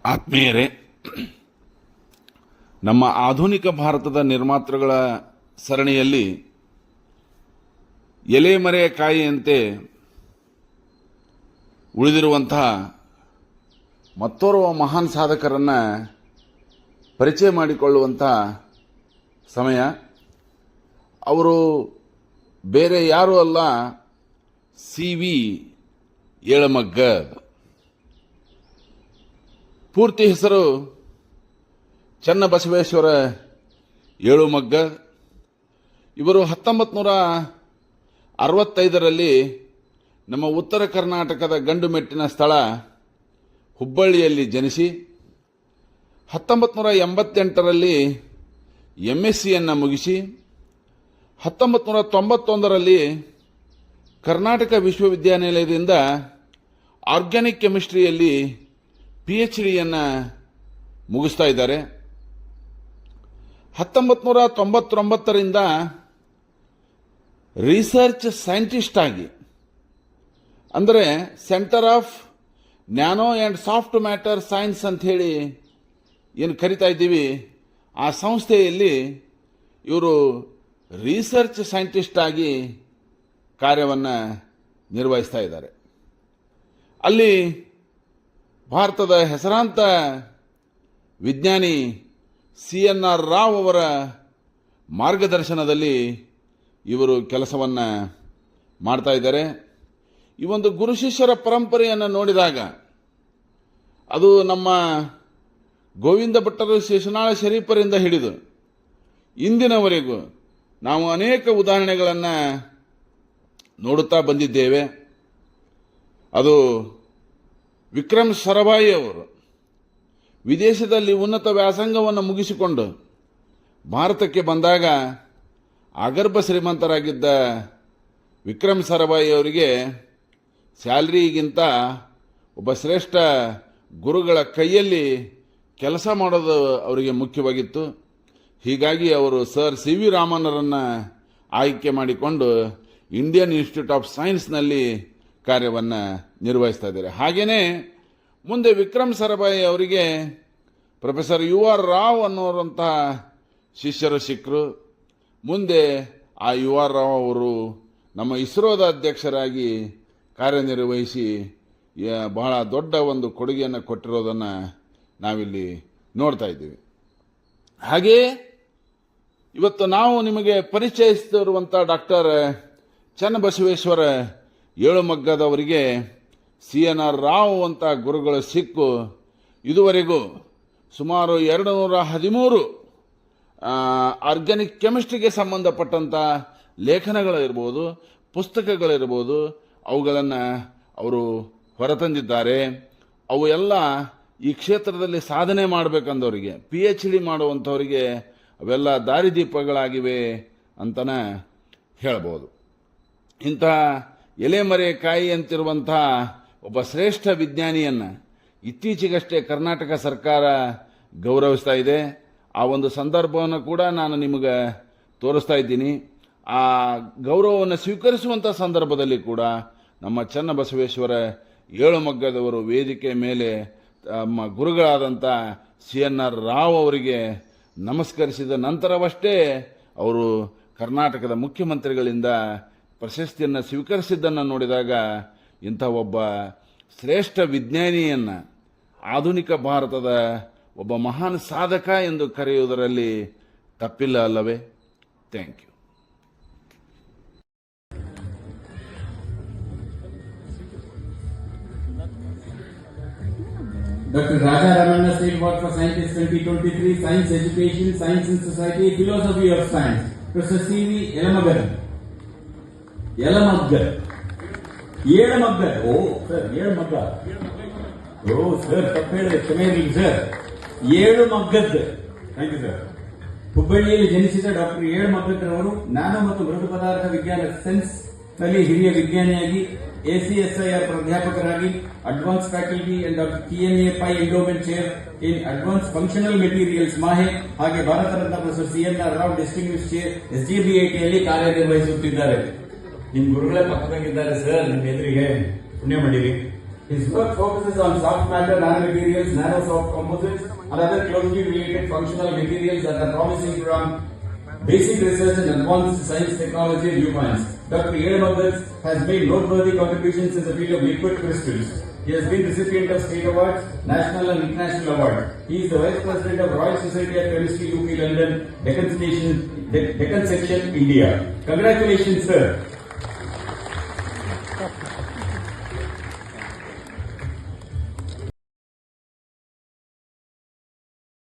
ಆತ್ಮೀಯರೇ, ನಮ್ಮ ಆಧುನಿಕ ಭಾರತದ ನಿರ್ಮಾತೃಗಳ ಸರಣಿಯಲ್ಲಿ ಎಲೆಮರೆಯ ಕಾಯಿಯಂತೆ ಉಳಿದಿರುವಂತಹ ಮತ್ತೋರ್ವ ಮಹಾನ್ ಸಾಧಕರನ್ನು ಪರಿಚಯ ಮಾಡಿಕೊಳ್ಳುವಂತಹ ಸಮಯ. ಅವರು ಬೇರೆ ಯಾರೂ ಅಲ್ಲ, ಸಿ.ವಿ. ಏಳಮಗ್ಗದ್. ಪೂರ್ತಿ ಹೆಸರು ಚನ್ನಬಸವೇಶ್ವರ ಏಳುಮಗ್ಗದ್. ಇವರು 1965ರಲ್ಲಿ ನಮ್ಮ ಉತ್ತರ ಕರ್ನಾಟಕದ ಗಂಡುಮೆಟ್ಟಿನ ಸ್ಥಳ ಹುಬ್ಬಳ್ಳಿಯಲ್ಲಿ ಜನಿಸಿ 1988ರಲ್ಲಿ MSc ಮುಗಿಸಿ 1991ರಲ್ಲಿ ಕರ್ನಾಟಕ ವಿಶ್ವವಿದ್ಯಾನಿಲಯದಿಂದ ಆರ್ಗ್ಯಾನಿಕ್ ಕೆಮಿಸ್ಟ್ರಿಯಲ್ಲಿ PhD ಮುಗಿಸ್ತಾ ಇದ್ದಾರೆ. 1999ರಿಂದ ರಿಸರ್ಚ್ ಸೈಂಟಿಸ್ಟ್ ಆಗಿ, ಅಂದರೆ centre of nano and soft matter science ಅಂತ ಹೇಳಿ ಏನು ಕರಿತಾ ಇದ್ದೀವಿ, ಆ ಸಂಸ್ಥೆಯಲ್ಲಿ ಇವರು ರಿಸರ್ಚ್ ಸೈಂಟಿಸ್ಟ್ ಆಗಿ ಕಾರ್ಯವನ್ನು ನಿರ್ವಹಿಸ್ತಾ ಇದ್ದಾರೆ. ಅಲ್ಲಿ ಭಾರತದ ಹೆಸರಾಂತ ವಿಜ್ಞಾನಿ CNR ರಾವ್ ಅವರ ಮಾರ್ಗದರ್ಶನದಲ್ಲಿ ಇವರು ಕೆಲಸವನ್ನು ಮಾಡ್ತಾ ಇದ್ದಾರೆ. ಈ ಒಂದು ಗುರು ಶಿಷ್ಯರ ಪರಂಪರೆಯನ್ನು ನೋಡಿದಾಗ ಅದು ನಮ್ಮ ಗೋವಿಂದ ಭಟ್ಟರು ಶಿಶುನಾಳ ಶರೀಫರಿಂದ ಹಿಡಿದು ಇಂದಿನವರೆಗೂ ನಾವು ಅನೇಕ ಉದಾಹರಣೆಗಳನ್ನು ನೋಡುತ್ತಾ ಬಂದಿದ್ದೇವೆ. ಅದು ವಿಕ್ರಮ್ ಸಾರಾಭಾಯಿ ಅವರು ವಿದೇಶದಲ್ಲಿ ಉನ್ನತ ವ್ಯಾಸಂಗವನ್ನು ಮುಗಿಸಿಕೊಂಡು ಭಾರತಕ್ಕೆ ಬಂದಾಗ ಅಗರ್ಭ ಶ್ರೀಮಂತರಾಗಿದ್ದ ವಿಕ್ರಮ್ ಸಾರಾಭಾಯಿ ಅವರಿಗೆ ಸ್ಯಾಲರಿಗಿಂತ ಒಬ್ಬ ಶ್ರೇಷ್ಠ ಗುರುಗಳ ಕೈಯಲ್ಲಿ ಕೆಲಸ ಮಾಡೋದು ಅವರಿಗೆ ಮುಖ್ಯವಾಗಿತ್ತು. ಹೀಗಾಗಿ ಅವರು ಸರ್ C.V. ರಾಮನ್ನರನ್ನು ಆಯ್ಕೆ ಮಾಡಿಕೊಂಡು ಇಂಡಿಯನ್ ಇನ್ಸ್ಟಿಟ್ಯೂಟ್ ಆಫ್ ಸೈನ್ಸ್ನಲ್ಲಿ ಕಾರ್ಯವನ್ನು ನಿರ್ವಹಿಸ್ತಾ ಇದ್ದಾರೆ. ಹಾಗೆಯೇ ಮುಂದೆ ವಿಕ್ರಮ್ ಸಾರಾಭಾಯಿ ಅವರಿಗೆ ಪ್ರೊಫೆಸರ್ U.R. ರಾವ್ ಅನ್ನೋರಂತಹ ಶಿಷ್ಯರು ಸಿಕ್ಕರು. ಮುಂದೆ ಆ U.R. ರಾವ್ ಅವರು ನಮ್ಮ ಇಸ್ರೋದ ಅಧ್ಯಕ್ಷರಾಗಿ ಕಾರ್ಯನಿರ್ವಹಿಸಿ ಬಹಳ ದೊಡ್ಡ ಒಂದು ಕೊಡುಗೆಯನ್ನು ಕೊಟ್ಟಿರೋದನ್ನು ನಾವಿಲ್ಲಿ ನೋಡ್ತಾ ಇದ್ದೀವಿ. ಹಾಗೆಯೇ ಇವತ್ತು ನಾವು ನಿಮಗೆ ಪರಿಚಯಿಸುತ್ತಿರುವಂಥ ಡಾಕ್ಟರ್ ಚನ್ನಬಸವೇಶ್ವರ ಏಳುಮಗ್ಗದ್ ಅವರಿಗೆ CNR ರಾವ್ ಅಂತ ಗುರುಗಳು ಸಿಕ್ಕು ಇದುವರೆಗೂ ಸುಮಾರು 213 ಆರ್ಗ್ಯಾನಿಕ್ ಕೆಮಿಸ್ಟ್ರಿಗೆ ಸಂಬಂಧಪಟ್ಟಂಥ ಲೇಖನಗಳಿರ್ಬೋದು, ಪುಸ್ತಕಗಳಿರ್ಬೋದು, ಅವುಗಳನ್ನು ಅವರು ಹೊರತಂದಿದ್ದಾರೆ. ಅವು ಎಲ್ಲ ಈ ಕ್ಷೇತ್ರದಲ್ಲಿ ಸಾಧನೆ ಮಾಡಬೇಕಂದವರಿಗೆ, PhD ಮಾಡುವಂಥವರಿಗೆ ಅವೆಲ್ಲ ದಾರಿದೀಪಗಳಾಗಿವೆ ಅಂತಲೇ ಹೇಳ್ಬೋದು. ಇಂಥ ಎಲೆಮರೆ ಕಾಯಿ ಅಂತಿರುವಂಥ ಒಬ್ಬ ಶ್ರೇಷ್ಠ ವಿಜ್ಞಾನಿಯನ್ನು ಇತ್ತೀಚೆಗಷ್ಟೇ ಕರ್ನಾಟಕ ಸರ್ಕಾರ ಗೌರವಿಸ್ತಾ ಇದೆ. ಆ ಒಂದು ಸಂದರ್ಭವನ್ನು ಕೂಡ ನಾನು ನಿಮಗೆ ತೋರಿಸ್ತಾ ಇದ್ದೀನಿ. ಆ ಗೌರವವನ್ನು ಸ್ವೀಕರಿಸುವಂಥ ಸಂದರ್ಭದಲ್ಲಿ ಕೂಡ ನಮ್ಮ ಚನ್ನಬಸವೇಶ್ವರ ಏಳುಮಗ್ಗದವರು ವೇದಿಕೆ ಮೇಲೆ ತಮ್ಮ ಗುರುಗಳಾದಂಥ CNR ರಾವ್ ಅವರಿಗೆ ನಮಸ್ಕರಿಸಿದ ನಂತರವಷ್ಟೇ ಅವರು ಕರ್ನಾಟಕದ ಮುಖ್ಯಮಂತ್ರಿಗಳಿಂದ ಪ್ರಶಸ್ತಿಯನ್ನು ಸ್ವೀಕರಿಸಿದ್ದನ್ನು ನೋಡಿದಾಗ ಇಂಥ ಒಬ್ಬ ಶ್ರೇಷ್ಠ ವಿಜ್ಞಾನಿಯನ್ನು ಆಧುನಿಕ ಭಾರತದ ಒಬ್ಬ ಮಹಾನ್ ಸಾಧಕ ಎಂದು ಕರೆಯುವುದರಲ್ಲಿ ತಪ್ಪಿಲ್ಲ ಅಲ್ಲವೇ? Thank you. Dr. Raja Ramanna State Award for Scientist 2023, Science Education, Science and Society, Philosophy of Science, Professor C.V. Élamagad. Elamaggad. ಓ ಸರ್, ಏಳಮಗ್ಗ. ಓ ಸರ್, ತಪ್ಪು ಹೇಳಿದೆ, ಕ್ಷಮೆ ಇರಲಿ sir. Elumaggad. Thank you sir. ಹುಬ್ಬಳ್ಳಿಯಲ್ಲಿ ಜನಿಸಿದ ಡಾಕ್ಟರ್ ಏಳುಮಗ್ಗದ್ ರವರು ನ್ಯಾನೋ ಮತ್ತು ಮೃದು ಪದಾರ್ಥ ವಿಜ್ಞಾನ ಸೆನ್ಸ್ ನಲ್ಲಿ ಹಿರಿಯ ವಿಜ್ಞಾನಿಯಾಗಿ ACSIR ಪ್ರಾಧ್ಯಾಪಕರಾಗಿ advance faculty and doctor TNA Pai endowment chair in advance functional materials MAHE ಹಾಗೆ Bharat Ratna professor CNR Rao distinguish chair SGBITಯಲ್ಲಿ ಕಾರ್ಯನಿರ್ವಹಿಸುತ್ತಿದ್ದಾರೆ. ನಿಮ್ ಗುರುಗಳೇ ಪಕ್ಕದಾಗಿದ್ದಾರೆ ಸರ್, ನಿಮ್ಮ ಎದುರಿಗೆ ಪುಣ್ಯ ಮಾಡಿರಿ. His work focuses on soft matter, nanomaterials, nanosoft composites, and other closely related functional materials that are promising from basic research and advanced science, technology, and viewpoints. Dr. A. Magad has made noteworthy contributions in the field of liquid crystals. He has been recipient of state awards, national and international awards. He is the Vice President of Royal Society of Chemistry, UK, London, Deccan Section, India. Congratulations, sir.